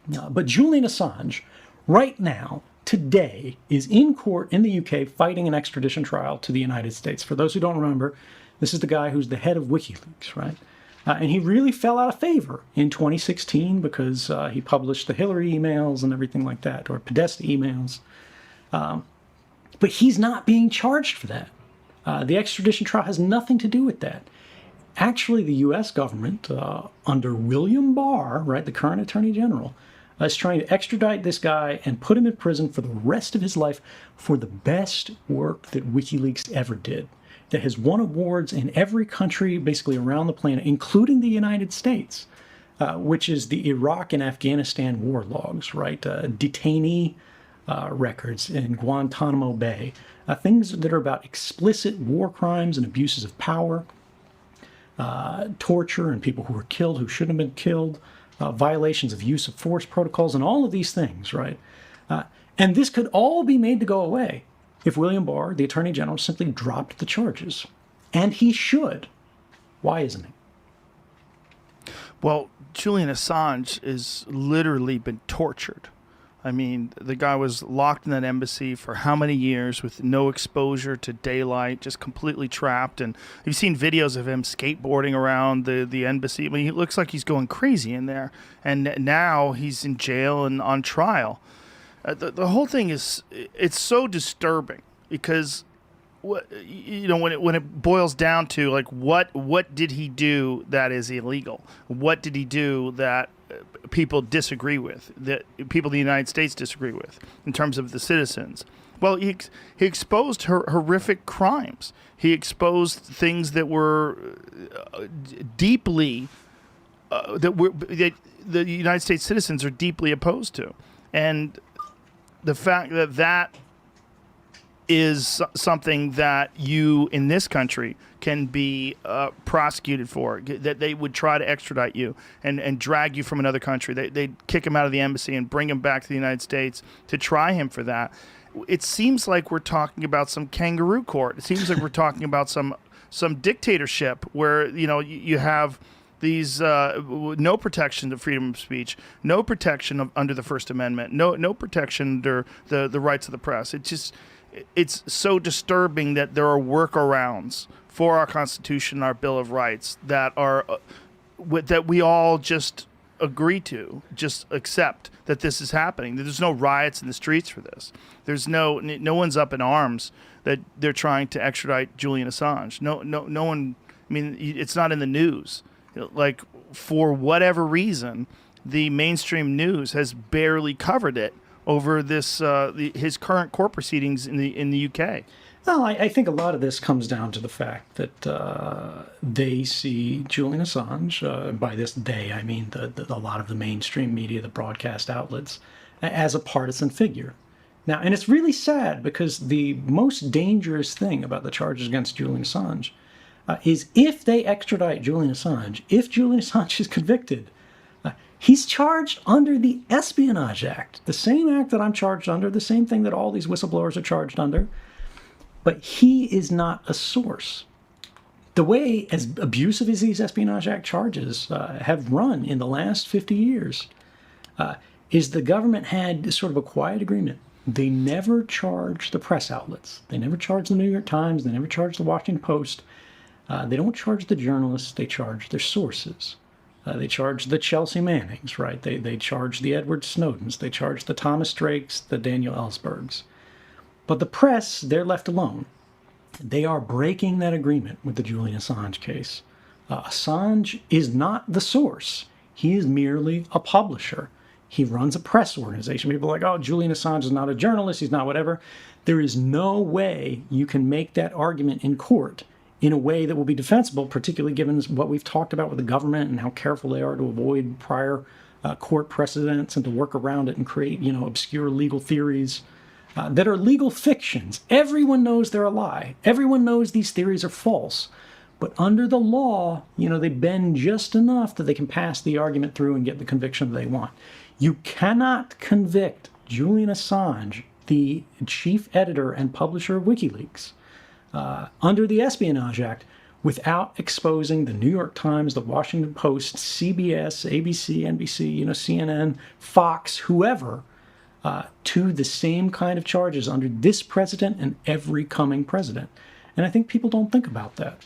But Julian Assange, right now, today, is in court in the UK fighting an extradition trial to the United States. For those who don't remember, this is the guy who's the head of Wikileaks, right? And he really fell out of favor in 2016 because he published the Hillary emails and everything like that, or Podesta emails. But he's not being charged for that. The extradition trial has nothing to do with that. Actually, the U.S. government, under William Barr, right, the current Attorney General, is trying to extradite this guy and put him in prison for the rest of his life for the best work that WikiLeaks ever did. That has won awards in every country basically around the planet, including the United States, which is the Iraq and Afghanistan war logs, right? Detainee records in Guantanamo Bay, things that are about explicit war crimes and abuses of power, torture and people who were killed who shouldn't have been killed, violations of use of force protocols, and all of these things, right? And this could all be made to go away if William Barr, the Attorney General, simply dropped the charges. And he should. Why isn't he? Well, Julian Assange has literally been tortured. I mean, the guy was locked in that embassy for how many years with no exposure to daylight, just completely trapped. And you've seen videos of him skateboarding around the embassy. I mean, he looks like he's going crazy in there. And now he's in jail and on trial. The whole thing it's so disturbing because when it boils down to like what did he do that is illegal? What did he do that people disagree with, that people in the United States disagree with in terms of the citizens? Well, he exposed horrific crimes. He exposed things that were deeply that the United States citizens are deeply opposed to, and the fact that is something that you in this country can be prosecuted for, that they would try to extradite you and drag you from another country. They'd kick him out of the embassy and bring him back to the United States to try him for that. It seems like we're talking about some kangaroo court. It seems like we're talking about some dictatorship where, you have these no protection of freedom of speech, no protection under the First Amendment, no protection under the rights of the press. It's so disturbing that there are workarounds for our Constitution, our Bill of Rights that are that we all just agree to, just accept that this is happening. There's no riots in the streets for this. There's no one's up in arms that they're trying to extradite Julian Assange. No one. I mean, it's not in the news. Like, for whatever reason, the mainstream news has barely covered it over this his current court proceedings in the UK. Well, I think a lot of this comes down to the fact that they see Julian Assange, by this they, I mean a lot of the mainstream media, the broadcast outlets, as a partisan figure. Now, and it's really sad because the most dangerous thing about the charges against Julian Assange is if they extradite Julian Assange, if Julian Assange is convicted, he's charged under the Espionage Act, the same act that I'm charged under, the same thing that all these whistleblowers are charged under, but he is not a source. The way as abusive as these Espionage Act charges have run in the last 50 years is the government had sort of a quiet agreement. They never charge the press outlets. They never charge the New York Times. They never charge the Washington Post. They don't charge the journalists. They charge their sources. They charge the Chelsea Mannings, right? They charge the Edward Snowdens. They charge the Thomas Drakes, the Daniel Ellsbergs. But the press, they're left alone. They are breaking that agreement with the Julian Assange case. Assange is not the source. He is merely a publisher. He runs a press organization. People are like, oh, Julian Assange is not a journalist. He's not whatever. There is no way you can make that argument in court in a way that will be defensible, particularly given what we've talked about with the government and how careful they are to avoid prior court precedents and to work around it and create, obscure legal theories that are legal fictions. Everyone knows they're a lie. Everyone knows these theories are false. But under the law, they bend just enough that they can pass the argument through and get the conviction they want. You cannot convict Julian Assange, the chief editor and publisher of WikiLeaks, under the Espionage Act without exposing the New York Times, the Washington Post, CBS, ABC, NBC, CNN, Fox, whoever, to the same kind of charges under this president and every coming president. And I think people don't think about that.